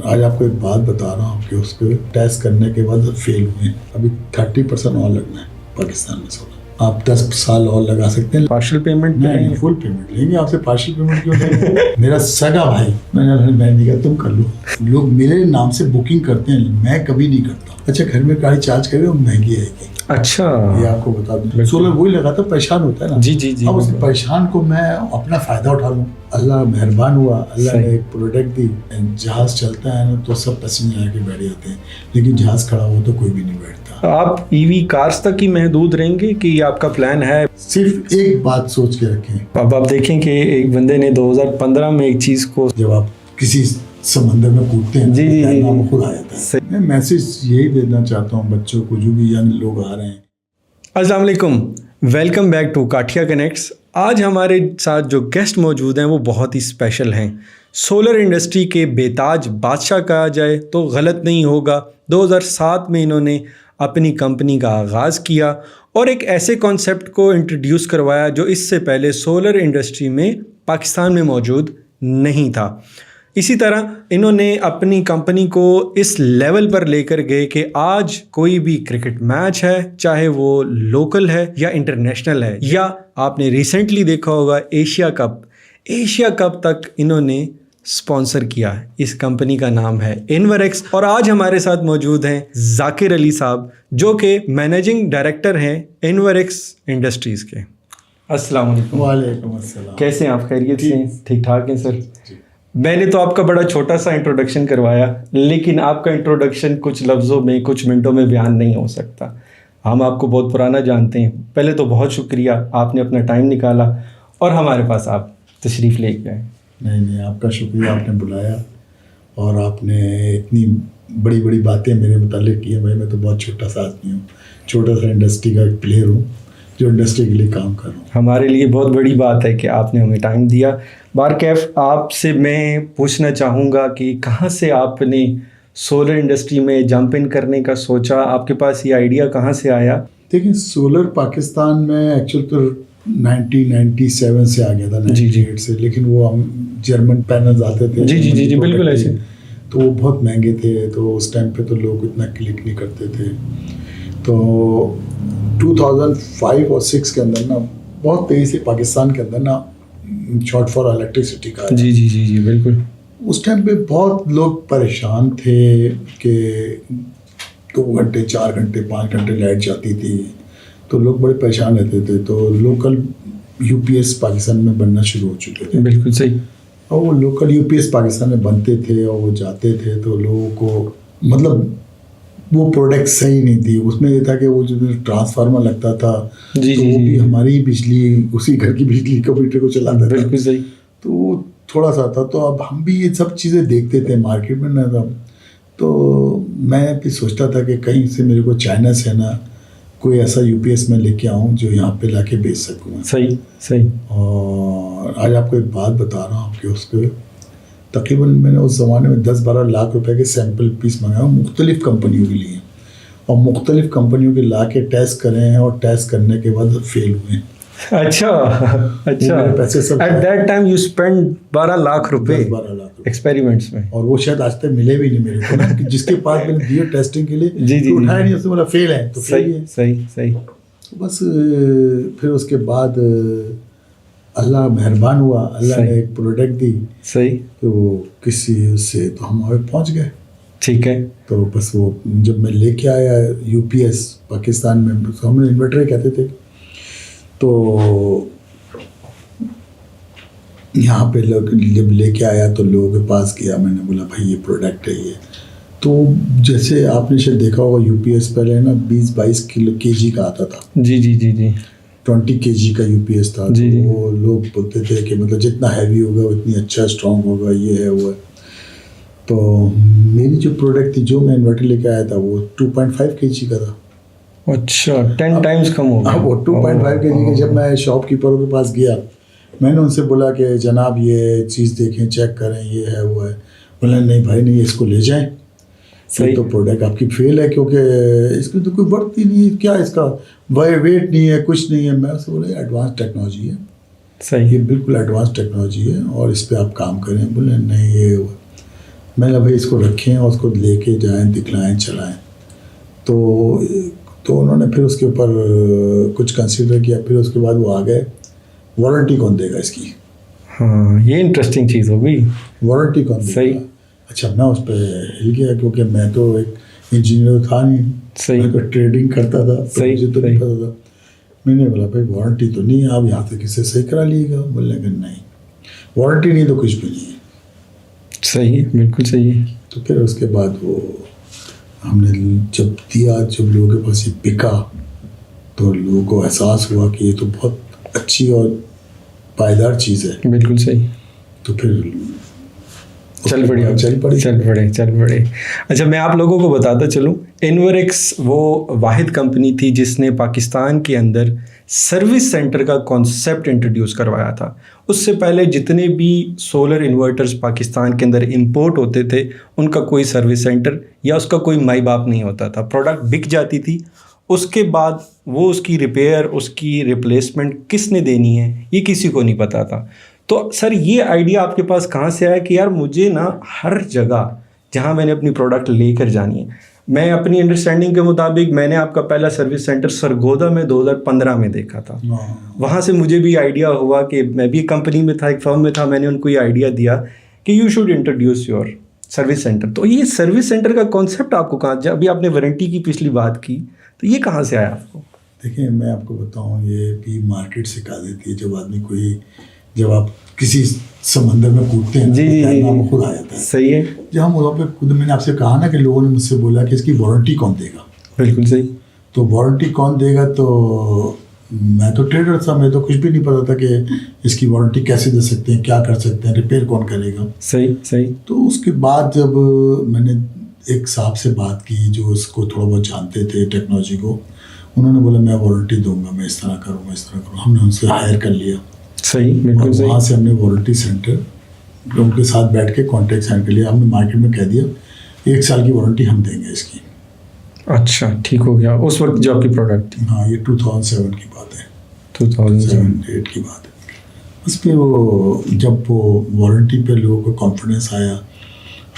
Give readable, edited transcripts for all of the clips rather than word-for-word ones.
آج آپ کو ایک بات بتا رہا ہوں کہ اس کو ٹیسٹ کرنے کے بعد فیل ہوئے. ابھی 30% اور لگنا ہے پاکستان میں سولر. آپ 10 سال اور لگا سکتے ہیں. پارشل پیمنٹ نہیں, فل پیمنٹ لیں گے آپ سے. پارشل پیمنٹ کیوں لیں گے؟ میرا سگا بھائی, میں نے کہا تم کر لو. لوگ میرے نام سے بکنگ کرتے ہیں, میں کبھی نہیں کرتا. اچھا گھر میں گاڑی چارج کرے وہ مہنگی آئے گی. اچھا, یہ آپ کو بتا دوں. سولر وہی لگاتا پریشان ہوتا ہے نا. جی جی جی. اب اس پریشان کو میں اپنا فائدہ اٹھا لوں. اللہ مہربان ہوا, اللہ نے ایک پروڈکٹ دی. جہاز چلتا ہے نا تو سب پسینے آ کے بیٹھ جاتے ہیں, لیکن جہاز کھڑا ہو تو کوئی بھی نہیں بیٹھتا. آپ ای وی کارز تک ہی محدود رہیں گے کہ آپ کا پلان ہے؟ صرف ایک بات سوچ کے رکھیں. اب آپ دیکھیں کہ ایک بندے نے 2015 میں ایک چیز کو, جب آپ کسی سمندر میں کودتے ہیں جی جی نام خود آ جاتا ہے. میں میسج یہی دینا چاہتا ہوں بچوں کو, جو بھی ینگ لوگ آ رہے ہیں. السلام علیکم, welcome back to Kathia connects. آج ہمارے ساتھ جو گیسٹ موجود ہیں وہ بہت ہی اسپیشل ہیں. سولر انڈسٹری کے بے تاج بادشاہ کہا جائے تو غلط نہیں ہوگا. 2007 میں انہوں نے اپنی کمپنی کا آغاز کیا اور ایک ایسے کانسیپٹ کو انٹروڈیوس کروایا جو اس سے پہلے سولر انڈسٹری میں پاکستان میں موجود نہیں تھا. اسی طرح انہوں نے اپنی کمپنی کو اس لیول پر لے کر گئے کہ آج کوئی بھی کرکٹ میچ ہے, چاہے وہ لوکل ہے یا انٹرنیشنل ہے, یا آپ نے ریسنٹلی دیکھا ہوگا ایشیا کپ تک انہوں نے اسپانسر کیا. اس کمپنی کا نام ہے انوریکس. اور آج ہمارے ساتھ موجود ہیں ذاکر علی صاحب, جو کہ مینیجنگ ڈائریکٹر ہیں انوریکس انڈسٹریز کے. السلام علیکم. وعلیکم السلام. کیسے ہیں آپ؟ خیریت سے ہیں؟ ٹھیک ٹھاک ہیں سر؟ میں نے تو آپ کا بڑا چھوٹا سا انٹروڈکشن کروایا, لیکن آپ کا انٹروڈکشن کچھ لفظوں میں کچھ منٹوں میں بیان نہیں ہو سکتا. ہم آپ کو بہت پرانا جانتے ہیں. پہلے تو بہت شکریہ, آپ نے اپنا ٹائم نکالا اور ہمارے پاس آپ تشریف لے کے آئے. نہیں, آپ کا شکریہ, آپ نے بلایا اور آپ نے اتنی بڑی بڑی باتیں میرے متعلق کی ہیں. بھائی میں تو بہت چھوٹا سا آدمی ہوں, چھوٹا سا انڈسٹری کا ایک پلیئر ہوں جو انڈسٹری کے لیے کام کر رہا ہوں. ہمارے لیے بہت بڑی بات ہے کہ آپ نے ہمیں ٹائم دیا. بارکیف آپ سے میں پوچھنا چاہوں گا کہ کہاں سے آپ نے سولر انڈسٹری میں جمپ ان کرنے کا سوچا؟ آپ کے پاس یہ آئیڈیا کہاں سے آیا؟ دیکھیں, سولر پاکستان میں ایکچولی تو 1997 سے آ گیا تھا, 98 سے, لیکن وہ ہم جرمن پینلز آتے تھے. جی جی جی جی بالکل ایسے. تو وہ بہت مہنگے تھے, تو اس ٹائم پہ تو لوگ اتنا کلک نہیں کرتے تھے. تو 2005 اور 6 کے اندر نا بہت تیزی سے پاکستان کے اندر نا شارٹ فار الیکٹریسٹی کا. جی جی جی جی بالکل. اس ٹائم پہ بہت لوگ پریشان تھے کہ 2 گھنٹے 4 گھنٹے 5 گھنٹے لائٹ جاتی تھی, تو لوگ بڑے پریشان رہتے تھے. تو local U P S Pakistan میں بننا شروع ہو چکے تھے. بالکل صحیح. اور وہ local U P S Pakistan میں بنتے تھے اور وہ جاتے تھے, تو لوگوں کو مطلب وہ پروڈکٹ صحیح نہیں تھی. اس میں یہ تھا کہ وہ جو ٹرانسفارمر لگتا تھا تو وہ بھی ہماری بجلی, اسی گھر کی بجلی کمپیوٹر کو چلاتا تھا. بالکل صحیح. تو وہ تھوڑا سا تھا. تو اب ہم بھی یہ سب چیزیں دیکھتے تھے مارکیٹ میں نا, تو میں بھی سوچتا تھا کہ کہیں سے میرے کو چائنا سے نا کوئی ایسا یو پی ایس میں لے کے آؤں جو یہاں پہ لا کے بیچ سکوں. صحیح صحیح. اور آج آپ کو ایک بات بتا رہا ہوں کہ اس کو تقریباً میں نے اس زمانے میں 10-12 لاکھ روپے کے سیمپل پیس منگایا مختلف کمپنیوں کے لیے, اور مختلف کمپنیوں کے لا کے ٹیسٹ کرے ہیں, اور ٹیسٹ کرنے کے بعد فیل ہوئے. اچھا اچھا. At that time you spend 12 lakh روپے 12 لاکھ ایکسپیریمنٹس میں, اور وہ شاید آج تک ملے بھی نہیں میرے کو. جس کے پاس میں نے دیے ٹیسٹنگ کے لیے جی جی اٹھایا نہیں, اس سے بولا فیل ہے. تو صحیح صحیح صحیح. بس پھر اس کے بعد اللہ مہربان ہوا, اللہ نے ایک پروڈکٹ دی. صحیح. تو وہ کسی سے تو ہم وہاں پہنچ گئے. ٹھیک ہے. تو بس وہ جب میں لے کے آیا یو پی ایس پاکستان میں, ہم نے انورٹر کہتے تھے, تو یہاں پہ لوگ جب لے کے آیا تو لوگوں کے پاس گیا, میں نے بولا بھائی یہ پروڈکٹ ہے یہ. تو جیسے آپ نے شاید دیکھا ہوگا یو پی ایس پہلے نا 20-22 کے جی کا آتا تھا. جی جی جی جی. 20 kg کا یو پی ایس تھا. جی جی. وہ لوگ بولتے تھے کہ مطلب جتنا ہیوی ہوگا اتنی اچھا اسٹرانگ ہوگا, یہ ہے وہ ہے. تو میری جو پروڈکٹ تھی, جو میں انورٹر لے کے آیا تھا, وہ 2.5 kg کا تھا. اچھا 10 ٹائمز کم ہو گیا. وہ 2.5 kg کا. جب میں شاپ کیپروں کے پاس گیا, میں نے ان سے بولا کہ جناب یہ چیز دیکھیں, چیک کریں, یہ ہے وہ ہے. بولا نہیں بھائی نہیں, اس کو لے جائیں. صحیح. تو پروڈکٹ آپ کی فیل ہے, کیونکہ اس کی تو کوئی ورتھ ہی نہیں ہے. کیا اس کا ویٹ نہیں ہے, کچھ نہیں ہے. میں اس سے بولا یہ ایڈوانس ٹیکنالوجی ہے. صحیح. یہ بالکل ایڈوانس ٹیکنالوجی ہے اور اس پہ آپ کام کریں. بولے نہیں یہ میں نے بھائی اس کو رکھیں اور اس کو لے کے جائیں, دکھلائیں, چلائیں. تو انہوں نے پھر اس کے اوپر کچھ کنسیڈر کیا. پھر اس کے بعد وہ آ گئے وارنٹی کون دے گا اس کی. ہاں یہ انٹرسٹنگ چیز ہو گئی, وارنٹی کون دے گا. صحیح. اچھا میں اس پہ ہل گیا کیونکہ میں تو ایک انجینئر تھا نہیں, صحیح, میں تو ٹریڈنگ کرتا تھا, صحیح, مجھے تو نہیں پتا تھا. میں نے بولا بھائی وارنٹی تو نہیں ہے, آپ یہاں سے کسی سے صحیح کرا لیے گا. بولنے کہ نہیں وارنٹی نہیں تو کچھ بھی نہیں ہے. صحیح, بالکل صحیح. تو پھر اس کے بعد وہ ہم نے جب دیا, جب لوگوں کے پاس یہ بکا تو لوگوں کو احساس ہوا کہ یہ تو بہت اچھی اور پائیدار چیز ہے. بالکل صحیح. تو پھر چل پڑے. اچھا میں آپ لوگوں کو بتاتا چلوں, انوریکس وہ واحد کمپنی تھی جس نے پاکستان کے اندر سروس سینٹر کا کانسیپٹ انٹروڈیوس کروایا تھا. اس سے پہلے جتنے بھی سولر انورٹرز پاکستان کے اندر امپورٹ ہوتے تھے ان کا کوئی سروس سینٹر یا اس کا کوئی مائی باپ نہیں ہوتا تھا. پروڈکٹ بک جاتی تھی, اس کے بعد وہ اس کی ریپیئر, اس کی ریپلیسمنٹ کس نے دینی ہے یہ کسی کو نہیں پتا تھا. تو سر یہ آئیڈیا آپ کے پاس کہاں سے آیا کہ یار مجھے نا ہر جگہ جہاں میں نے اپنی پروڈکٹ لے کر جانی ہے, میں اپنی انڈرسٹینڈنگ کے مطابق میں نے آپ کا پہلا سروس سینٹر سرگودا میں 2015 میں دیکھا تھا. وہاں سے مجھے بھی آئیڈیا ہوا کہ میں بھی ایک کمپنی میں تھا, ایک فرم میں تھا, میں نے ان کو یہ آئیڈیا دیا کہ you should introduce your service centre. تو یہ سروس سینٹر کا کانسیپٹ آپ کو کہاں, ابھی آپ نے وارنٹی کی پچھلی بات کی, تو یہ کہاں سے آیا آپ کو؟ دیکھیں میں آپ کو بتاؤں, یہ بھی مارکیٹ سکھا دیتی ہے. جب آدمی جب آپ کسی سمندر میں کودتے ہیں تیرنا وہ خود آ جاتا ہے. صحیح ہے. جب ہم وہاں پہ خود, میں نے آپ سے کہا نا کہ لوگوں نے مجھ سے بولا کہ اس کی وارنٹی کون دے گا. بالکل صحیح. تو وارنٹی کون دے گا, تو میں تو ٹریڈر تھا, میں تو کچھ بھی نہیں پتا تھا کہ اس کی وارنٹی کیسے دے سکتے ہیں, کیا کر سکتے ہیں, ریپیئر کون کرے گا. صحیح. تو اس کے بعد جب میں نے ایک صاحب سے بات کی جو اس کو تھوڑا بہت جانتے تھے ٹیکنالوجی کو, انہوں نے بولا میں وارنٹی دوں گا, میں اس طرح کروں گا, اس طرح کروں. ہم نے ان سے ہائر کر لیا. صحیح, بالکل صحیح. وہاں سے ہم نے وارنٹی سینٹر ان کے ساتھ بیٹھ کے کانٹیکٹ سائن کر لیا. ہم نے مارکیٹ میں کہہ دیا 1 سال کی وارنٹی ہم دیں گے اس کی. اچھا ٹھیک ہو گیا. اس وقت جو آپ کی پروڈکٹ تھی, ہاں یہ 2007 کی بات ہے, 2007-8 کی بات ہے. بس پہ وہ جب وہ وارنٹی پہ لوگوں کو کانفیڈنس آیا,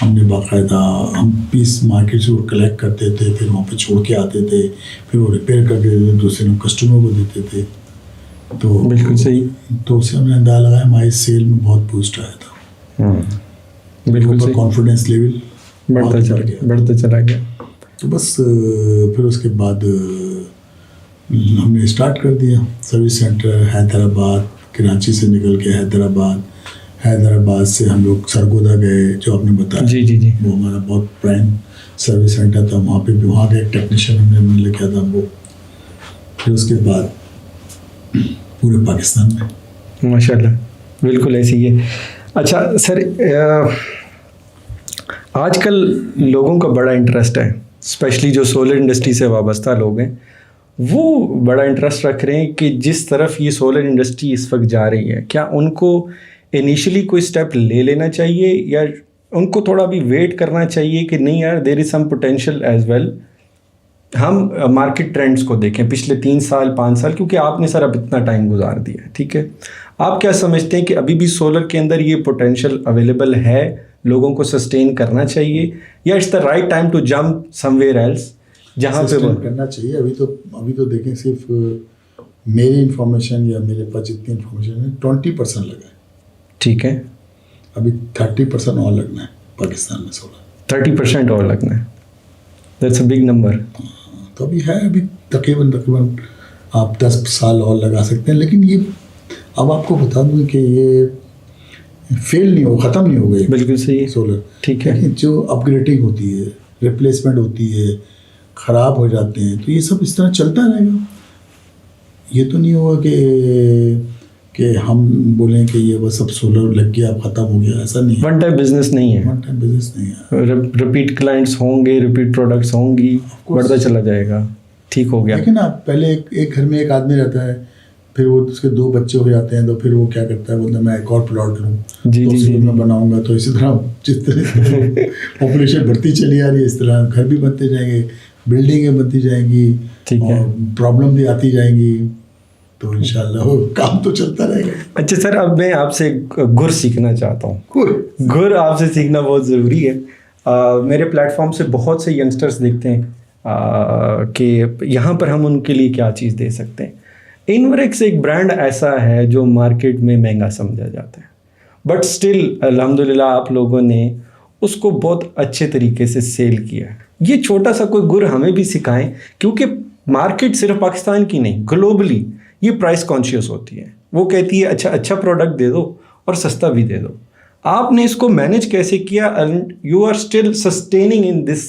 ہم نے باقاعدہ ہم پیس مارکیٹ سے وہ کلیکٹ کرتے تھے, پھر وہاں پہ چھوڑ کے آتے تھے, پھر وہ ریپیئر کر کے دوسرے کسٹمر کو دیتے تھے. تو بالکل صحیح. تو اس سے ہم نے اندازہ لگایا ہماری سیل میں بہت بوسٹ آیا تھا. بالکل صحیح. کانفیڈنس لیول بڑھتا چلا گیا. تو بس پھر اس کے بعد ہم نے اسٹارٹ کر دیا سروس سینٹر. حیدرآباد, کراچی سے نکل کے حیدرآباد سے ہم لوگ سرگودا گئے جو آپ نے بتایا. جی. وہ ہمارا بہت پرائم سروس سینٹر تھا. وہاں پہ بھی وہاں کا ایک ٹیکنیشین ہم نے مل لے کیا تھا وہ. پھر اس کے بعد پورے پاکستان میں. ماشاء اللہ, بالکل ایسے ہی ہے. اچھا سر, آج کل لوگوں کا بڑا انٹرسٹ ہے, اسپیشلی جو سولر انڈسٹری سے وابستہ لوگ ہیں وہ بڑا انٹرسٹ رکھ رہے ہیں کہ جس طرف یہ سولر انڈسٹری اس وقت جا رہی ہے, کیا ان کو انیشلی کوئی اسٹیپ لے لینا چاہیے یا ان کو تھوڑا بھی ویٹ کرنا چاہیے کہ نہیں یار دیر از سم پوٹینشیل ایز ویل. ہم مارکیٹ ٹرینڈس کو دیکھیں پچھلے 3 سال 5 سال, کیونکہ آپ نے سر اب اتنا ٹائم گزار دیا ہے, ٹھیک ہے, آپ کیا سمجھتے ہیں کہ ابھی بھی سولر کے اندر یہ پوٹینشیل اویلیبل ہے, لوگوں کو سسٹین کرنا چاہیے, یا it's the right time to jump somewhere else جہاں پہ کرنا چاہیے؟ ابھی تو دیکھیں صرف میری انفارمیشن یا میرے پاس جتنی انفارمیشن ہے 20% لگا ہے. ٹھیک ہے, ابھی 30% اور لگنا ہے پاکستان میں سولر. 30% اور لگنا ہے, دیٹس اے بگ نمبر. تو ابھی ہے, ابھی تقریباً آپ 10 سال اور لگا سکتے ہیں. لیکن یہ اب آپ کو بتا دوں کہ یہ فیل نہیں ہو, ختم نہیں ہو گئی. بالکل صحیح سولر, ٹھیک ہے. جو اپ گریڈنگ ہوتی ہے, ریپلیسمنٹ ہوتی ہے, خراب ہو جاتے ہیں, تو یہ سب اس طرح چلتا رہے گا. یہ تو نہیں ہوگا کہ ہم بولیں کہ یہ بس اب سولر لگ گیا اب ختم ہو گیا, ایسا نہیں. ون ٹائم بزنس نہیں ہے, ون ٹائم بزنس نہیں ہے. ریپیٹ کلائنٹس ہوں گے, ریپیٹ پروڈکٹس ہوں گی, بڑھتا چلا جائے گا. ٹھیک ہو گیا. لیکن نا پہلے ایک گھر میں ایک آدمی رہتا ہے, پھر وہ اس کے 2 بچے ہو جاتے ہیں, تو پھر وہ کیا کرتا ہے, بولتا ہے میں ایک اور پلاٹ لوں, جی میں بناؤں گا. تو اسی طرح جس طرح پاپولیشن بڑھتی چلی آ رہی ہے, اس طرح گھر بھی بنتے جائیں گے, بلڈنگیں بنتی جائیں گی, اور پرابلم بھی آتی جائیں گی, تو انشاءاللہ وہ کام تو چلتا رہے گا. اچھا سر, اب میں آپ سے گر سیکھنا چاہتا ہوں. گر آپ سے سیکھنا بہت ضروری ہے. میرے پلیٹ فارم سے بہت سے ینگسٹرس دیکھتے ہیں کہ یہاں پر ہم ان کے لیے کیا چیز دے سکتے ہیں. انوریکس ایک برانڈ ایسا ہے جو مارکیٹ میں مہنگا سمجھا جاتا ہے, بٹ اسٹل الحمدللہ آپ لوگوں نے اس کو بہت اچھے طریقے سے سیل کیا ہے. یہ چھوٹا سا کوئی گر ہمیں بھی سکھائیں, کیونکہ مارکیٹ صرف پاکستان کی نہیں, گلوبلی یہ پرائس کانشیس ہوتی ہے. وہ کہتی ہے اچھا پروڈکٹ دے دو اور سستا بھی دے دو. آپ نے اس کو مینیج کیسے کیا and you are still sustaining in this,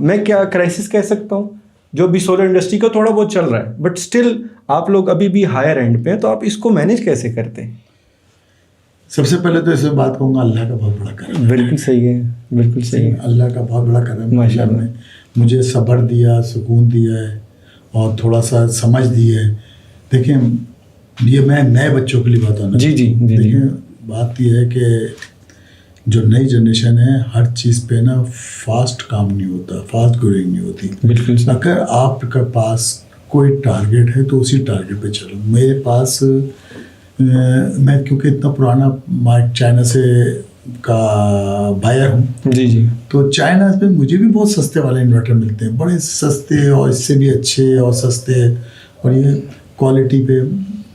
میں کیا کرائسس کہہ سکتا ہوں, جو بھی سولر انڈسٹری کا تھوڑا بہت چل رہا ہے, بٹ اسٹل آپ لوگ ابھی بھی ہائر اینڈ پہ ہیں, تو آپ اس کو مینیج کیسے کرتے ہیں؟ سب سے پہلے تو اس میں بات کہوں گا اللہ کا بہت بڑا کرم ہے. بالکل صحیح ہے, بالکل صحیح ہے. اللہ کا بہت بڑا کرم ہے. ماشاء اللہ نے مجھے صبر دیا, سکون دیا ہے اور تھوڑا سا سمجھ دی ہے. دیکھیں یہ میں نئے بچوں کے لیے بات ہوں. جی. دیکھیں بات یہ ہے کہ جو نئی جنریشن ہے ہر چیز پہ نا فاسٹ کام نہیں ہوتا, فاسٹ گروئنگ نہیں ہوتی. بالکل. اگر آپ کے پاس کوئی ٹارگیٹ ہے تو اسی ٹارگیٹ پہ چلو. میرے پاس میں کیونکہ اتنا پرانا چائنا سے کا بائر ہوں, جی, تو چائنا پہ مجھے بھی بہت سستے والے انورٹر ملتے ہیں, بڑے سستے اور اس سے بھی اچھے اور سستے. اور یہ کوالٹی پہ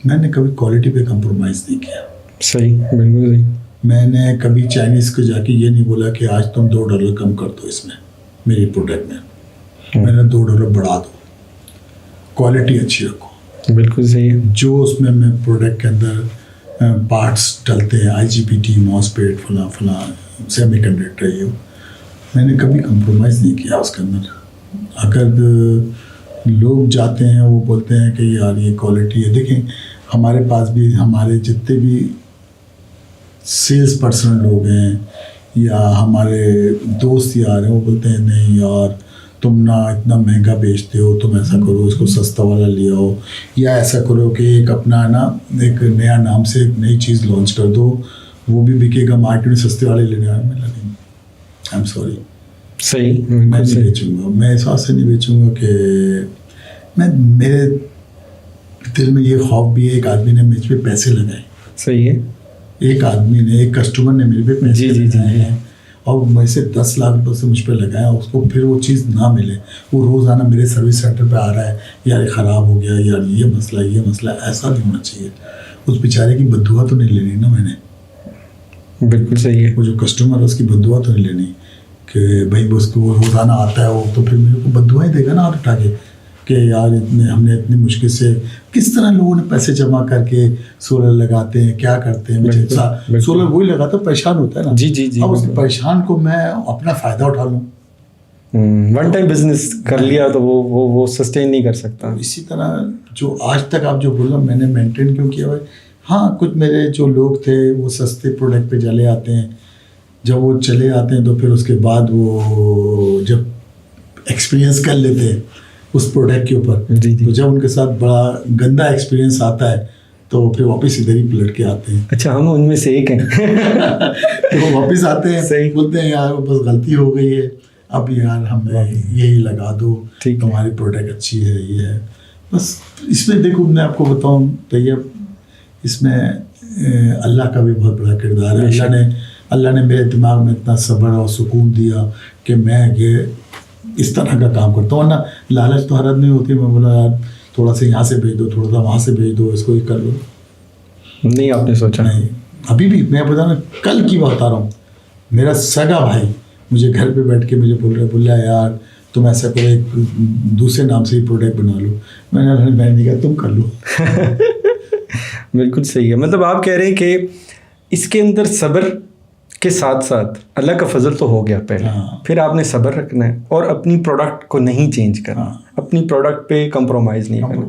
میں نے کبھی کوالٹی پہ کمپرومائز نہیں کیا. صحیح, بالکل صحیح. میں نے کبھی چائنیز کو جا کے یہ نہیں بولا کہ آج تم $2 کم کر دو اس میں, میری پروڈکٹ میں نے $2 بڑھا دو, کوالٹی اچھی رکھو. بالکل صحیح ہے. جو اس میں پروڈکٹ کے اندر پارٹس ڈلتے ہیں, IGBT, ماسپیٹ, فلاں سیمی کنڈکٹر, یہ میں نے کبھی کمپرومائز نہیں کیا اس کے اندر. اگر لوگ جاتے ہیں وہ بولتے ہیں کہ یار یہ کوالٹی ہے. دیکھیں ہمارے پاس بھی ہمارے جتنے بھی سیلس پرسن لوگ ہیں یا ہمارے دوست یار ہیں, وہ بولتے ہیں نہیں یار تم نہ اتنا مہنگا بیچتے ہو, تم ایسا کرو اس کو سستا والا لے آؤ, یا ایسا کرو کہ ایک اپنا نا ایک نیا نام سے ایک نئی چیز لانچ کر دو, وہ بھی بکے گا مارکیٹ میں, سستے والے لینے والے میں لگیں. I am sorry. صحیح, میں نہیں بیچوں گا. میں اس واسطے نہیں بیچوں گا کہ میرے دل میں یہ خوف بھی ہے. ایک آدمی نے مجھ پہ پیسے لگائے. صحیح ہے. ایک آدمی نے, ایک کسٹمر نے میرے پہ پیسے لگائے ہیں اور میں سے 10 لاکھ روپے سے مجھ پہ لگایا, اس کو پھر وہ چیز نہ ملے. وہ روزانہ میرے سروس سینٹر پہ آ رہا ہے, یار خراب ہو گیا, یار یہ مسئلہ. ایسا نہیں ہونا چاہیے. اس بیچارے کی بددعا تو نہیں لینی نا میں نے. بالکل صحیح ہے. وہ جو کسٹمر ہے اس کی بددعا تو نہیں لینی کہ بھائی اس کو وہ روزانہ آتا ہے وہ تو پھر میرے کو بددعائیں دے گا نا ہاتھ اٹھا کے کہ یار ہم نے اتنی مشکل سے کس طرح لوگوں نے پیسے جمع کر کے سولر لگاتے ہیں, کیا کرتے ہیں. سولر وہی لگاتا ہے پریشان ہوتا ہے نا. جی. اب اس پریشان کو میں اپنا فائدہ اٹھا لوں. ون ٹائم بزنس کر لیا تو وہ سسٹین نہیں کر سکتا. اسی طرح جو آج تک آپ جو بول رہے میں نے مینٹین کیوں کیا بھائی. ہاں کچھ میرے جو لوگ تھے وہ سستے پروڈکٹ پہ چلے آتے ہیں. جب وہ چلے آتے ہیں تو پھر اس کے بعد وہ جب ایکسپیرئنس کر لیتے ہیں اس پروڈکٹ کے اوپر, تو جب ان کے ساتھ بڑا گندا ایکسپیرئنس آتا ہے تو پھر واپس ادھر ہی پلٹ کے آتے ہیں. اچھا, ہم ان میں سے ایک ہیں. تو وہ واپس آتے ہیں, صحیح بولتے ہیں یار بس غلطی ہو گئی ہے, اب یار ہمیں یہی لگا دو, تمہاری پروڈکٹ اچھی ہے, یہ ہے بس. اس میں دیکھو میں آپ کو بتاؤں طیب, اس میں اللہ کا بھی بہت بڑا کردار ہے. اللہ نے میرے دماغ میں اتنا صبر اور سکون دیا کہ میں یہ اس طرح کا کام کرتا ہوں. ورنہ لالچ تو ہر آدمی ہوتی ہے. میں بولا یار تھوڑا سا یہاں سے بھیج دو, تھوڑا سا وہاں سے بھیج دو, اس کو یہ کر لو. نہیں آپ نے سوچا؟ نہیں. ابھی بھی میں بتا رہا ہوں, کل کی بتا رہا ہوں, میرا سگا بھائی مجھے گھر پہ بیٹھ کے مجھے بول رہا ہے یار تم ایسا کرو ایک دوسرے نام سے ہی پروڈکٹ بنا لو. میں نے کہا تم کر لو. بالکل صحیح ہے. مطلب آپ کہہ رہے ہیں کہ اس کے اندر صبر کے ساتھ ساتھ اللہ کا فضل تو ہو گیا پہلے, پھر آپ نے صبر رکھنا ہے اور اپنی پروڈکٹ کو نہیں چینج کرنا, اپنی پروڈکٹ پہ کمپرومائز نہیں کرنا.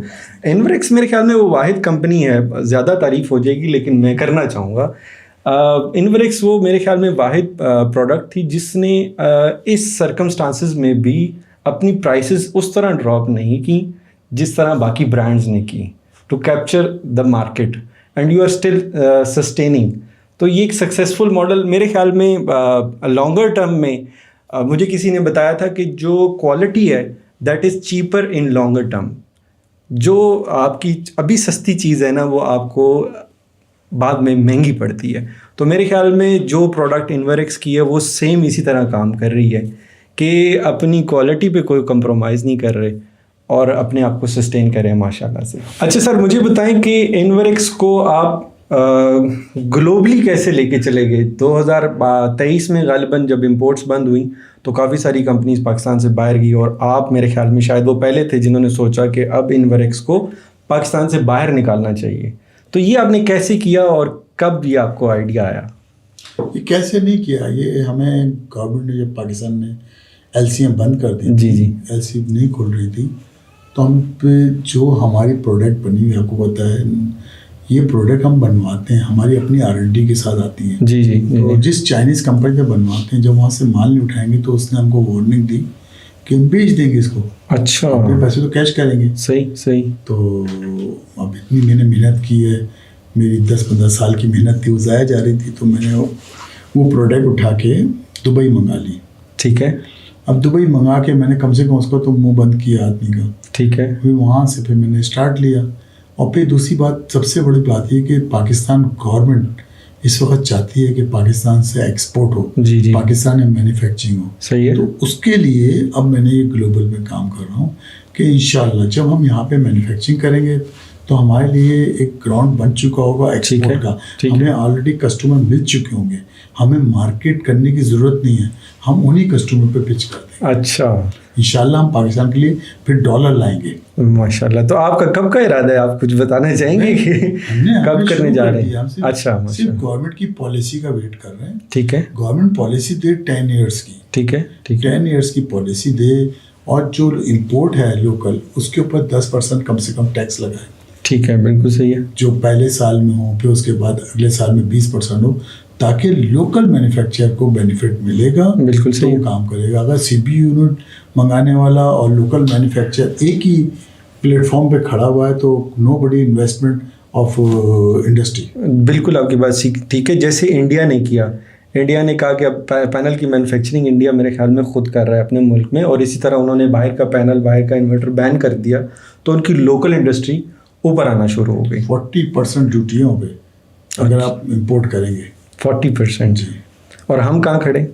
انوریکس میرے خیال میں وہ واحد کمپنی ہے, زیادہ تعریف ہو جائے گی لیکن میں کرنا چاہوں گا. انوریکس وہ میرے خیال میں واحد پروڈکٹ تھی جس نے اس سرکمسٹانسز میں بھی اپنی پرائسز اس طرح ڈراپ نہیں کی جس طرح باقی برانڈز نے کی, to capture the market and you are still sustaining. تو یہ ایک سکسیزفل ماڈل میرے خیال میں لانگر ٹرم میں, مجھے کسی نے بتایا تھا کہ جو کوالٹی ہے that is cheaper in longer term. جو آپ کی ابھی سستی چیز ہے نا وہ آپ کو بعد میں مہنگی پڑتی ہے. تو میرے خیال میں جو پروڈکٹ انوریکس کی ہے وہ سیم اسی طرح کام کر رہی ہے کہ اپنی کوالٹی پہ کوئی کمپرومائز نہیں کر رہے اور اپنے آپ کو سسٹین کریں ماشاء اللہ سے. اچھا سر مجھے بتائیں کہ انوریکس کو آپ گلوبلی کیسے لے کے چلے گئے؟ 2023 میں غالباً جب امپورٹس بند ہوئیں تو کافی ساری کمپنیز پاکستان سے باہر گئی اور آپ میرے خیال میں شاید وہ پہلے تھے جنہوں نے سوچا کہ اب انوریکس کو پاکستان سے باہر نکالنا چاہیے. تو یہ آپ نے کیسے کیا اور کب یہ آپ کو آئیڈیا آیا؟ یہ کیسے نہیں کیا، یہ ہمیں گورنمنٹ نے جب پاکستان نے ایل سی ایم بند کر دی، جی ایل سی نہیں کھل رہی تھی، تو ہم پہ جو ہماری پروڈکٹ بنی ہوئی، آپ کو پتہ ہے یہ پروڈکٹ ہم بنواتے ہیں، ہماری اپنی R&D کے ساتھ آتی ہیں. جی تو جس چائنیز کمپنی سے بنواتے ہیں، جب وہاں سے مال نہیں اٹھائیں گے تو اس نے ہم کو وارننگ دی کہ ہم بیچ دیں گے اس کو. اچھا، اپنے پیسے تو کیش کریں گے. صحیح. تو اب اتنی میں نے محنت کی ہے، میری 10-15 سال کی محنت تھی، وہ ضائع جا رہی تھی، تو میں نے وہ پروڈکٹ اٹھا کے دبئی منگا لی. ٹھیک ہے. اب دبئی منگا کے میں نے کم سے کم اس کو تو منہ بند کیا آدمی کا. ٹھیک ہے. پھر وہاں سے پھر میں نے اسٹارٹ لیا. اور پھر دوسری بات، سب سے بڑی بات یہ کہ پاکستان گورنمنٹ اس وقت چاہتی ہے کہ پاکستان سے ایکسپورٹ ہو، پاکستان میں مینوفیکچرنگ ہو. صحیح ہے. تو اس کے لیے اب میں نے یہ گلوبل میں کام کر رہا ہوں کہ انشاءاللہ جب ہم یہاں پہ مینوفیکچرنگ کریں گے تو ہمارے لیے ایک گراؤنڈ بن چکا ہوگا ایکسپورٹ کا. ہمیں آلریڈی کسٹمر مل چکے ہوں گے، ہمیں مارکیٹ کرنے کی ضرورت نہیں ہے، ہم انہی کسٹمر پہ پچ کر دیں گے. اچھا. انشاءاللہ ہم پاکستان کے لیے پھر ڈالر لائیں گے. ماشاء اللہ. تو آپ کا کب کا ارادہ ہے؟ آپ کچھ بتانا چاہیں گے کہ کب کرنے جا رہے ہیں؟ اچھا، صرف گورنمنٹ کی پالیسی کا ویٹ کر رہے ہیں. ٹھیک ہے. گورنمنٹ پالیسی دے 10 ایئرس کی. ٹھیک ہے. 10 ایئرس کی پالیسی دے، اور جو امپورٹ ہے لوکل اس کے اوپر 10% کم سے کم ٹیکس لگائے. ٹھیک ہے، بالکل صحیح ہے. جو پہلے سال میں ہو، پھر اس کے بعد اگلے سال میں 20% ہو، تاکہ لوکل مینوفیکچرر کو بینیفٹ ملے گا. بالکل صحیح. تو کام کرے گا. اگر سی بی یونٹ منگانے والا اور لوکل مینوفیکچرر ایک ہی پلیٹ فارم پہ کھڑا ہوا ہے تو نو بڑی انویسٹمنٹ آف انڈسٹری. بالکل آپ کی بات ٹھیک ہے. جیسے انڈیا نے کیا، انڈیا نے کہا کہ اب پینل کی مینوفیکچرنگ انڈیا میرے خیال میں خود کر رہا ہے اپنے ملک میں، اور اسی طرح انہوں نے باہر کا پینل، باہر کا انورٹر بین کر دیا تو ان کی لوکل انڈسٹری اوپر آنا شروع ہو گئی. 40% ڈیوٹیوں پہ اگر آپ امپورٹ کریں گے. 40%. جی. اور ہم کہاں کھڑے؟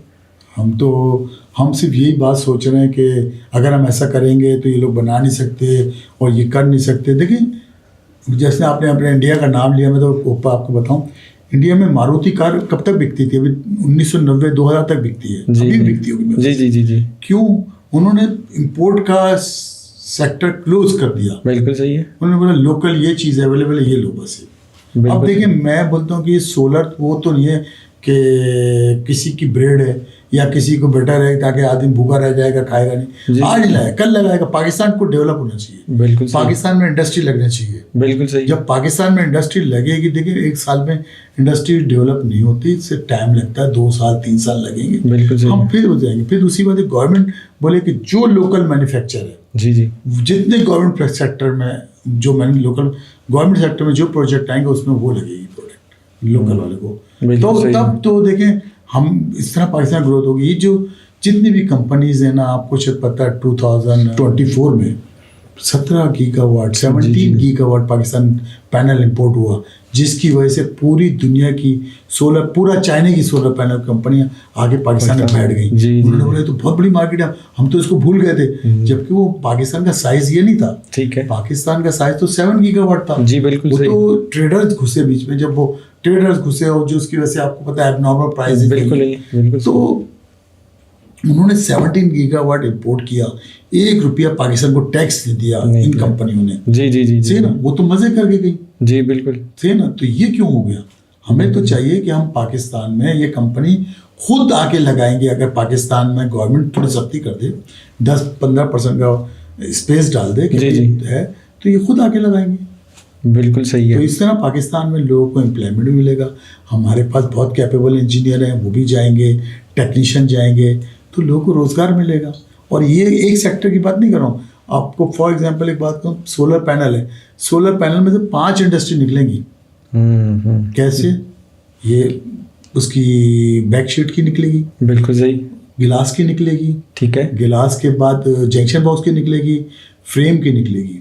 ہم صرف یہی بات سوچ رہے ہیں کہ اگر ہم ایسا کریں گے تو یہ لوگ بنا نہیں سکتے اور یہ کر نہیں سکتے. دیکھیں جیسے آپ نے اپنے انڈیا کا نام لیا، میں تو آپ کو بتاؤں انڈیا میں ماروتی کار کب تک بکتی تھی؟ ابھی 1990-2000 تک بکتی ہے. ابھی بکتی ہوگی. جی. کیوں؟ انہوں نے امپورٹ کا سیکٹر کلوز کر دیا. بالکل صحیح ہے. انہوں نے بولا لوکل یہ چیز اویلیبل ہے، یہ لو بس. اب دیکھیں میں بولتا ہوں کہ یہ سولر وہ تو نہیں ہے کہ کسی کی بریڈ ہے یا کسی کو بیٹر ہے تاکہ آدمی بھوکا رہ جائے گا، کھائے گا نہیں. آج لگائے کل لگائے گا. پاکستان کو ڈیولپ ہونا چاہیے. بالکل. پاکستان میں انڈسٹری لگنا چاہیے. بالکل صحیح. جب پاکستان میں انڈسٹری لگے گی، دیکھیں ایک سال میں انڈسٹری ڈیولپ نہیں ہوتی، اس سے ٹائم لگتا ہے، 2 سال 3 سال لگیں گے. بالکل. ہم پھر ہو جائیں گے. پھر دوسری بات ہے گورنمنٹ بولے کہ جو لوکل مینوفیکچر ہے، جی جتنے گورنمنٹ سیکٹر میں جو لوکل گورنمنٹ سیکٹر میں جو پروجیکٹ آئیں گے اس میں وہ لگے گی پروڈکٹ لوکل والے کو. تو تب تو دیکھیں ہم اس طرح پاکستان گروتھ ہوگی. یہ جو جتنی بھی کمپنیز ہیں نا، آپ کو شاید پتہ ہے 2024 میں 17 gigawatt 17 gigawatt Pakistan panel import ہوا، جس کی وجہ سے پوری دنیا کی سولر، پورا چائنا کی سولر پینل کمپنیاں آگے پاکستان میں بیٹھ گئیں. انہوں نے بولے تو بہت بڑی مارکیٹ ہے، ہم تو اس کو بھول گئے تھے، جبکہ وہ پاکستان کا سائز یہ نہیں تھا. ٹھیک ہے. پاکستان کا سائز تو 7 گیگا واٹ تھا. جی بالکل. وہ تو ٹریڈرز گھسے بیچ میں، جب وہ ٹریڈرز گھسے اور جو اس کی وجہ سے آپ کو پتہ ہے اب نارمل پرائز. بالکل. تو انہوں نے 17 گیگا واٹ امپورٹ کیا، 1 روپیہ پاکستان کو ٹیکس نہیں دیا ان کمپنیوں نے. جی صحیح نا. وہ تو مزے کر کے گئی. جی بالکل صحیح نا. تو یہ کیوں ہو گیا؟ ہمیں تو چاہیے کہ ہم پاکستان میں یہ کمپنی خود آ کے لگائیں گے. اگر پاکستان میں گورنمنٹ تھوڑی سختی کر دے، 10-15% کا اسپیس ڈال دے کہ ہے، تو یہ خود آ کے لگائیں گے. بالکل صحیح ہے. تو اس طرح پاکستان میں لوگوں کو امپلائمنٹ بھی ملے گا. ہمارے پاس بہت کیپیبل انجینئر ہیں، وہ بھی جائیں گے، ٹیکنیشین جائیں گے، تو لوگوں کو روزگار ملے گا. اور یہ ایک سیکٹر کی بات نہیں کر رہا ہوں آپ کو. فار ایگزامپل ایک بات کہوں، سولر پینل ہے، سولر پینل میں سے 5 انڈسٹری نکلیں گی. کیسے؟ یہ اس کی بیک شیٹ کی نکلے گی. بالکل صحیح. گلاس کی نکلے گی. ٹھیک ہے. گلاس کے بعد جنکشن باکس کی نکلے گی، فریم کی نکلے گی.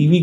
EV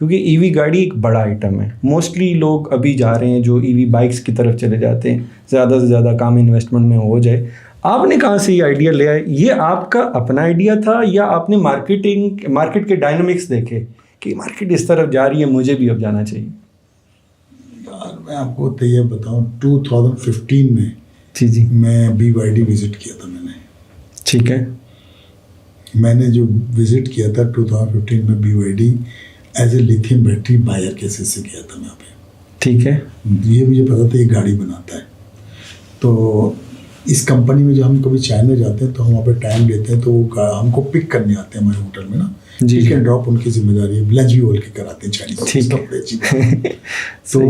کیونکہ ای وی گاڑی ایک بڑا آئٹم ہے. موسٹلی لوگ ابھی جا رہے ہیں جو ای وی بائکس کی طرف چلے جاتے ہیں, زیادہ سے زیادہ کام انویسٹمنٹ میں ہو جائے. آپ نے کہاں سے یہ آئیڈیا لیا ہے؟ یہ آپ کا اپنا آئیڈیا تھا یا آپ نے مارکیٹ کے ڈائنامکس دیکھے کہ مارکیٹ اس طرف جا رہی ہے, مجھے بھی اب جانا چاہیے؟ یار میں آپ کو تو یہ بتاؤں 2015 میں جی میں BYD وزٹ کیا تھا. ٹھیک ہے. میں نے جو وزٹ کیا تھا 2015 میں BYD as a lithium battery buyer کے حصے سے کیا تھا میں پہ. ٹھیک ہے. یہ مجھے پتا تھا یہ گاڑی بناتا ہے. تو اس کمپنی میں جب ہم کبھی چائنا جاتے ہیں تو ہم وہاں پہ ٹائم لیتے ہیں تو وہ ہم کو پک کرنے آتے ہیں ہمارے ہوٹل میں نا. پک اینڈ ڈراپ ان کی ذمہ داری ہے. لنچ بھی بول کے کراتے ہیں چائنیز. تو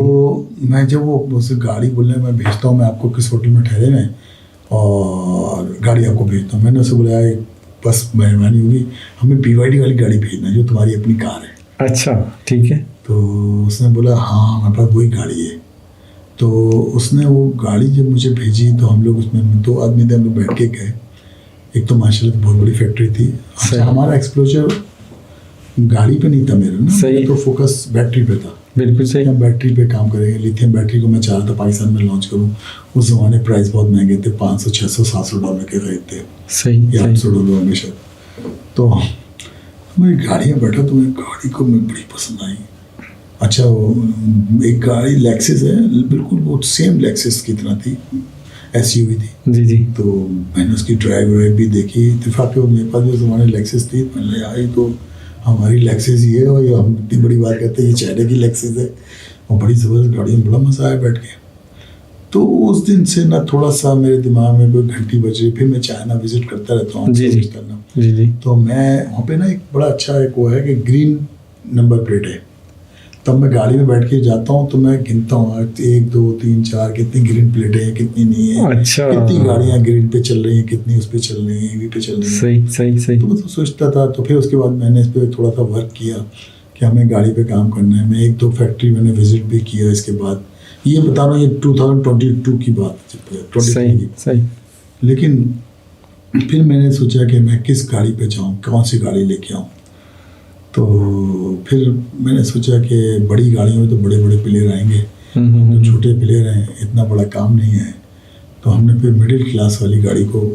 میں جب وہ مجھ سے گاڑی بولنے میں بھیجتا ہوں, میں آپ کو کس ہوٹل میں ٹھہرے میں اور گاڑی آپ کو بھیجتا ہوں. میں نے اسے بلایا بس مہربانی ہوگی ہمیں BYD والی گاڑی بھیجنا جو تمہاری اپنی کار ہے. اچھا ٹھیک ہے. تو اس نے بولا ہاں ہمارے پاس وہی گاڑی ہے. تو اس نے وہ گاڑی جب مجھے بھیجی تو ہم لوگ اس میں 2 آدمی تھے, ہم لوگ بیٹھ کے گئے. ایک تو ماشاء اللہ بہت بڑی فیکٹری تھی. ہمارا ایکسپلوجر گاڑی پہ نہیں تھا میرا نا, صحیح تو فوکس بیٹری پہ تھا. بالکل صحیح. ہم بیٹری پہ کام کریں گے. لیتھیم بیٹری کو میں چاہ رہا تھا پاکستان میں لانچ کروں. اس زمانے پرائز بہت مہنگے تھے, $500 $600 $700 کے خریدتے. صحیح. یا $800 میں شاید. تو میں گاڑی میں بیٹھا تو میں گاڑی کو میں بڑی پسند آئی. اچھا وہ ایک گاڑی لیکسس ہے, بالکل وہ سیم لیکسس کی طرح تھی, SUV تھی. جی. تو میں نے اس کی ڈرائیو بھی دیکھی. اتفاق ہے میرے پاس جو زمانے لیکسس تھی, میں نے آئی تو ہماری لیکسس یہ ہے اور ہم اتنی بڑی بات کہتے ہیں یہ چائنا کی لیکسس ہے. اور بڑی زبردست گاڑی میں بڑا مزہ آیا بیٹھ کے. تو اس دن سے نہ تھوڑا سا میرے دماغ میں کوئی گھنٹی بج رہی. پھر میں چائنا وزٹ کرتا رہتا ہوں. جی. تو میں وہاں پہ نا ایک بڑا اچھا ایک وہ ہے کہ گرین نمبر پلیٹ ہے. تب میں گاڑی میں بیٹھ کے جاتا ہوں تو میں گنتا ہوں 1 2 3 4 کتنی گرین پلیٹیں ہیں, کتنی نہیں ہیں. اچھا. کتنی گاڑیاں گرین پہ چل رہی ہیں, کتنی اس پہ چل رہی ہیں, EV پہ چل رہی ہیں. صحیح. تو میں سوچتا تھا. تو پھر اس کے بعد میں نے اس پہ تھوڑا سا ورک کیا کہ ہمیں گاڑی پہ کام کرنا ہے. میں 1-2 فیکٹری میں نے وزٹ بھی کیا. اس کے بعد یہ بتا رہا ہوں یہ 2022 کی بات ہے. صحیح. لیکن پھر میں نے سوچا کہ میں کس گاڑی پہ جاؤں, کون سی گاڑی لے کے آؤں. تو پھر میں نے سوچا کہ بڑی گاڑیوں میں تو بڑے بڑے پلیئر آئیں گے, تو چھوٹے پلیئر ہیں, اتنا بڑا کام نہیں ہے. تو ہم نے پھر مڈل کلاس والی گاڑی کو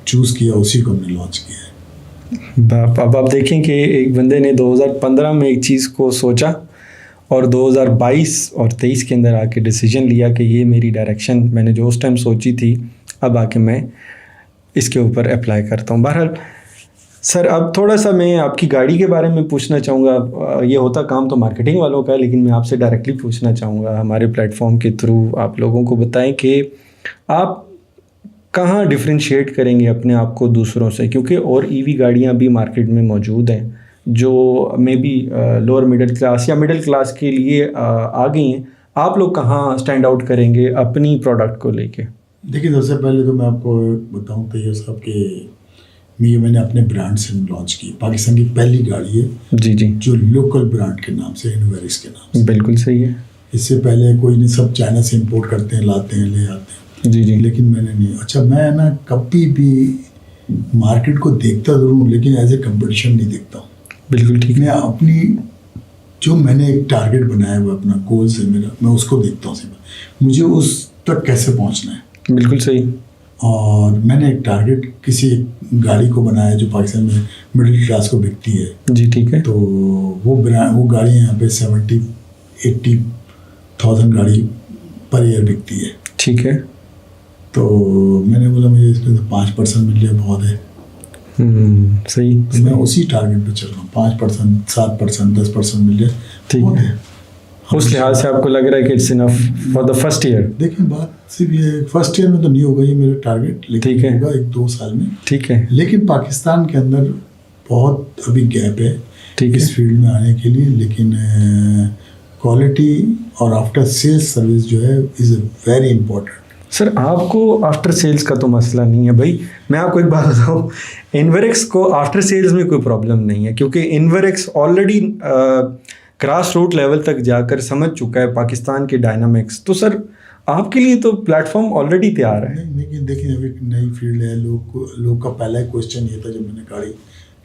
چوز کیا, اسی کو ہم نے لانچ کیا ہے. اب آپ دیکھیں کہ ایک بندے نے 2015 میں ایک چیز کو سوچا اور 2022 اور 23 کے اندر آ کے ڈیسیجن لیا کہ یہ میری ڈائریکشن میں نے جو اس ٹائم سوچی تھی اب آ کے میں اس کے اوپر اپلائی کرتا ہوں. بہرحال سر اب تھوڑا سا میں آپ کی گاڑی کے بارے میں پوچھنا چاہوں گا. یہ ہوتا کام تو مارکیٹنگ والوں کا ہے, لیکن میں آپ سے ڈائریکٹلی پوچھنا چاہوں گا ہمارے پلیٹ فارم کے تھرو آپ لوگوں کو بتائیں کہ آپ کہاں ڈفرینشیٹ کریں گے اپنے آپ کو دوسروں سے, کیونکہ اور EV گاڑیاں بھی مارکیٹ میں موجود ہیں جو maybe lower middle class یا مڈل کلاس کے لیے آ گئی ہیں. آپ لوگ کہاں اسٹینڈ آؤٹ کریں گے اپنی پروڈکٹ کو لے کے؟ دیکھیے سب سے پہلے تو میں آپ کو بتاؤں تو یہ صاحب کہ میں نے اپنے برانڈ سے لانچ کی. پاکستان کی پہلی گاڑی ہے جی جو لوکل برانڈ کے نام سے, انویرکس کے نام سے. بالکل صحیح ہے. اس سے پہلے کوئی نہیں, سب چائنا سے امپورٹ کرتے ہیں, لاتے ہیں, لے آتے ہیں. جی. لیکن میں نے نہیں. اچھا میں نا کبھی بھی مارکیٹ کو دیکھتا ضرور ہوں لیکن ایز اے کمپٹیشن نہیں دیکھتا ہوں. بالکل ٹھیک. میں اپنی جو میں نے ایک ٹارگیٹ بنایا ہوا اپنا گولس ہے میرا, میں اس کو دیکھتا ہوں صرف مجھے اس تک کیسے پہنچنا ہے. بالکل صحیح. اور میں نے ایک ٹارگیٹ کسی گاڑی کو بنایا جو پاکستان میں مڈل کلاس کو بکتی ہے. جی ٹھیک ہے. تو وہ گاڑی یہاں پہ 70-80,000 گاڑی پر ایئر بکتی ہے. ٹھیک ہے. تو میں نے بولا مجھے اس میں 5% مل جائے بہت ہے. صحیح. تو میں اسی ٹارگیٹ پہ چل رہا ہوں. 5%, 7%, 10% مل جائے. ٹھیک ہے. اس لحاظ سے آپ کو لگ رہا ہے کہ it's enough for the first year? دیکھیں بات صرف یہ فرسٹ ایئر میں تو نہیں ہوگا یہ میرا ٹارگیٹ, لیکن ہوگا 1-2 سال میں. ٹھیک ہے. لیکن پاکستان کے اندر بہت ابھی گیپ ہے اس فیلڈ میں آنے کے لیے. لیکن کوالٹی اور آفٹر سیلس سروس جو ہے از اے ویری امپورٹنٹ. سر آپ کو آفٹر سیلس کا تو مسئلہ نہیں ہے بھائی. میں آپ کو ایک بات بتاؤں, انویرکس کو آفٹر سیلس میں کوئی پرابلم نہیں ہے کیونکہ انویرکس آلریڈی گراس روٹ لیول تک جا کر سمجھ چکا ہے پاکستان کے ڈائنامکس. تو سر آپ کے لیے تو پلیٹ فارم آلریڈی تیار ہے. لیکن دیکھیں ابھی نئی فیلڈ ہے. لوگ کا پہلا کوشچن یہ تھا جب میں نے گاڑی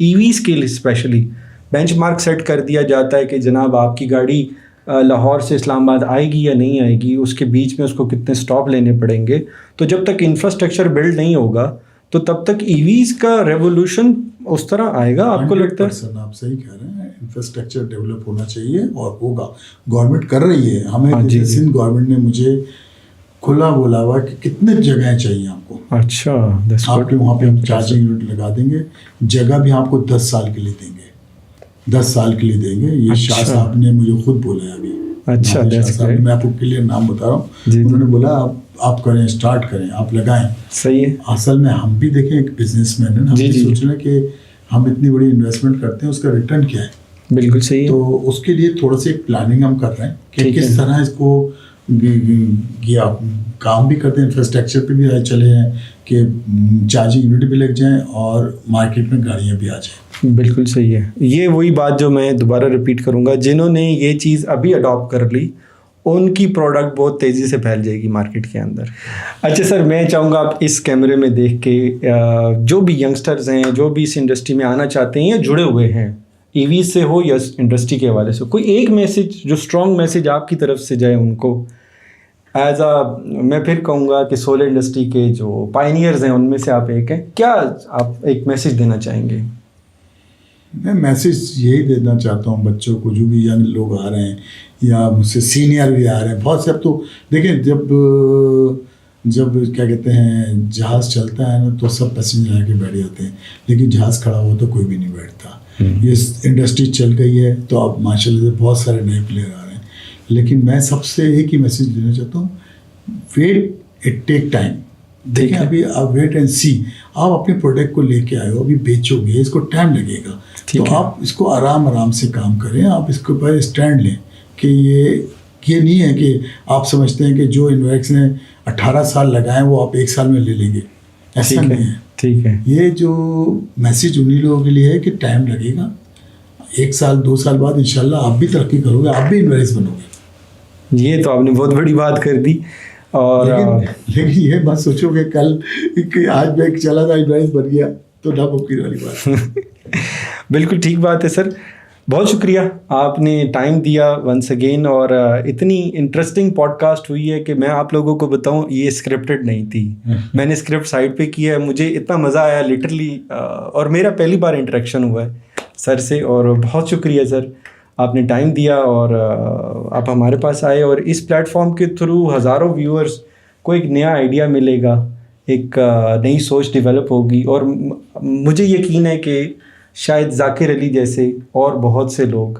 EVs کے لیے اسپیشلی بینچ مارک سیٹ کر دیا جاتا ہے کہ جناب آپ کی گاڑی لاہور سے اسلام آباد آئے گی یا نہیں آئے گی, اس کے بیچ میں اس کو کتنے اسٹاپ لینے پڑیں گے. تو جب تک انفراسٹرکچر بلڈ نہیں ہوگا تو تب تک EVs کا ریولیوشن اس طرح آئے گا, آپ کو لگتا ہے؟ آپ صحیح کہہ رہے ہیں, انفراسٹرکچر ڈیولپ ہونا چاہیے اور ہوگا. گورنمنٹ کر رہی ہے. ہمیں سندھ گورنمنٹ نے مجھے کھلا بولا ہوا کہ کتنے جگہیں چاہیے آپ کو. اچھا, آپ کے وہاں پہ ہم چارجنگ یونٹ لگا دیں گے. جگہ بھی آپ کو 10 سال کے لیے دیں گے, 10 سال کے لیے دیں گے. یہ شاہ صاحب نے مجھے خود بولا ہے ابھی. اچھا, میں آپ کو کلیئر نام بتا رہا ہوں. انہوں نے بولا آپ کریں, اسٹارٹ کریں, آپ لگائیں. صحیح ہے. اصل میں ہم بھی دیکھیں ایک بزنس مین ہے, ہم بھی سوچ رہے ہیں کہ ہم اتنی بڑی انویسٹمنٹ کرتے ہیں, اس کا ریٹرن کیا ہے. بالکل صحیح ہے. تو اس کے لیے تھوڑا سی ایک پلاننگ ہم کر رہے ہیں کہ کس طرح اس کو کام بھی کرتے ہیں, انفراسٹرکچر پہ بھی چلے ہیں کہ چارجنگ یونٹ بھی لگ جائیں اور مارکیٹ میں گاڑیاں بھی آ جائیں. بالکل صحیح ہے. یہ وہی بات جو میں دوبارہ ریپیٹ کروں گا, جنہوں نے یہ چیز ابھی اڈاپٹ کر لی ان کی پروڈکٹ بہت تیزی سے پھیل جائے گی مارکیٹ کے اندر. اچھا سر, میں چاہوں گا آپ اس کیمرے میں دیکھ کے جو بھی ینگسٹرز ہیں, جو بھی اس انڈسٹری میں آنا چاہتے ہیں یا جڑے ہوئے ہیں, EV سے ہو یا انڈسٹری کے حوالے سے, کوئی ایک میسج جو اسٹرانگ میسج آپ کی طرف سے جائے ان کو ایز میں پھر کہوں گا کہ سولر انڈسٹری کے جو پائنیئرز ہیں ان میں سے آپ ایک ہیں, کیا آپ ایک میسج دینا چاہیں گے؟ میں میسج یہی دینا چاہتا ہوں بچوں کو, جو بھی ینگ لوگ آ رہے ہیں یا مجھ سے سینئر بھی آ رہے ہیں بہت سے. اب تو دیکھیں جب کیا کہتے ہیں جہاز چلتا ہے نا تو سب پیسنجر آ کے بیٹھ جاتے ہیں, لیکن جہاز کھڑا ہوا تو کوئی بھی نہیں بیٹھتا. یہ انڈسٹری چل گئی ہے تو اب ماشاء اللہ سے بہت سارے نئے پلیئر آ رہے ہیں. لیکن میں سب سے ایک ہی میسج دینا چاہتا ہوں, ویٹ, اٹ ٹیک ٹائم. دیکھیں ابھی آپ ویٹ اینڈ سی. آپ اپنے پروڈکٹ کو لے کے آئے ہو, ابھی بیچو گے, اس کو ٹائم لگے گا, تو آپ اس کو آرام سے کام کریں. آپ اس کے اوپر اسٹینڈ لیں کہ یہ نہیں ہے کہ آپ سمجھتے ہیں کہ جو انویکس نے 18 سال لگائے وہ آپ 1 سال میں لے لیں گے. ایسا نہیں ہے. ٹھیک ہے. یہ جو میسج انہیں لوگوں کے لیے ہے کہ ٹائم لگے گا, 1 سال 2 سال بعد انشاءاللہ آپ بھی ترقی کرو گے, آپ بھی انویکس بنو گے. یہ تو آپ نے بہت بڑی بات کر دی. اور لیکن یہ بات سوچو کہ کل کہ آج میں چلا تھا انویکس بن گیا تو ناممکن والی بات. بالکل ٹھیک بات ہے سر, بہت شکریہ آپ نے ٹائم دیا ونس اگین. اور اتنی انٹرسٹنگ پوڈ کاسٹ ہوئی ہے کہ میں آپ لوگوں کو بتاؤں یہ اسکرپٹڈ نہیں تھی, میں نے اسکرپٹ سائڈ پہ کیا ہے. مجھے اتنا مزہ آیا لٹرلی, اور میرا پہلی بار انٹریکشن ہوا ہے سر سے. اور بہت شکریہ سر, آپ نے ٹائم دیا اور آپ ہمارے پاس آئے, اور اس پلیٹ فارم کے تھرو ہزاروں ویورز کو ایک نیا آئیڈیا ملے گا, ایک نئی سوچ ڈیولپ ہوگی. اور مجھے یقین ہے کہ شاید ذاکر علی جیسے اور بہت سے لوگ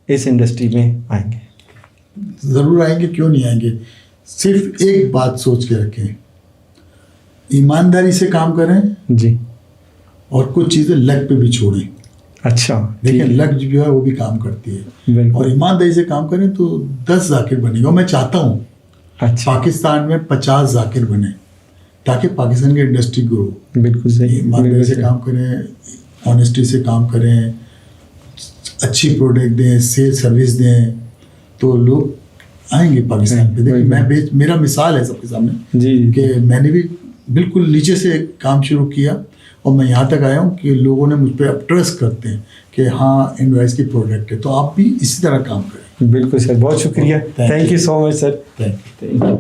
اس انڈسٹری میں آئیں گے. ضرور آئیں گے, کیوں نہیں آئیں گے. صرف ایک بات سوچ کے رکھیں, ایمانداری سے کام کریں جی, اور کچھ چیزیں لک پہ بھی چھوڑیں. اچھا دیکھیں لک جو ہے وہ بھی کام کرتی ہے, اور ایمانداری سے کام کریں تو 10 ذاکر بنے گا. میں چاہتا ہوں پاکستان میں 50 ذاکر بنے تاکہ پاکستان کی انڈسٹری گرو. بالکل صحیح. ایمانداری سے کام کریں, آنیسٹی سے کام کریں, اچھی پروڈکٹ دیں, سیل سروس دیں, تو لوگ آئیں گے پاکستان پہ. دیکھیں میں میرا مثال ہے سب کے سامنے جی کہ میں نے بھی بالکل نیچے سے کام شروع کیا اور میں یہاں تک آیا ہوں کہ لوگوں نے مجھ پہ اب ٹرسٹ کرتے ہیں کہ ہاں انوائس کی پروڈکٹ ہے, تو آپ بھی اسی طرح کام کریں. بالکل سر, بہت شکریہ. Thank you so much sir. Thank you.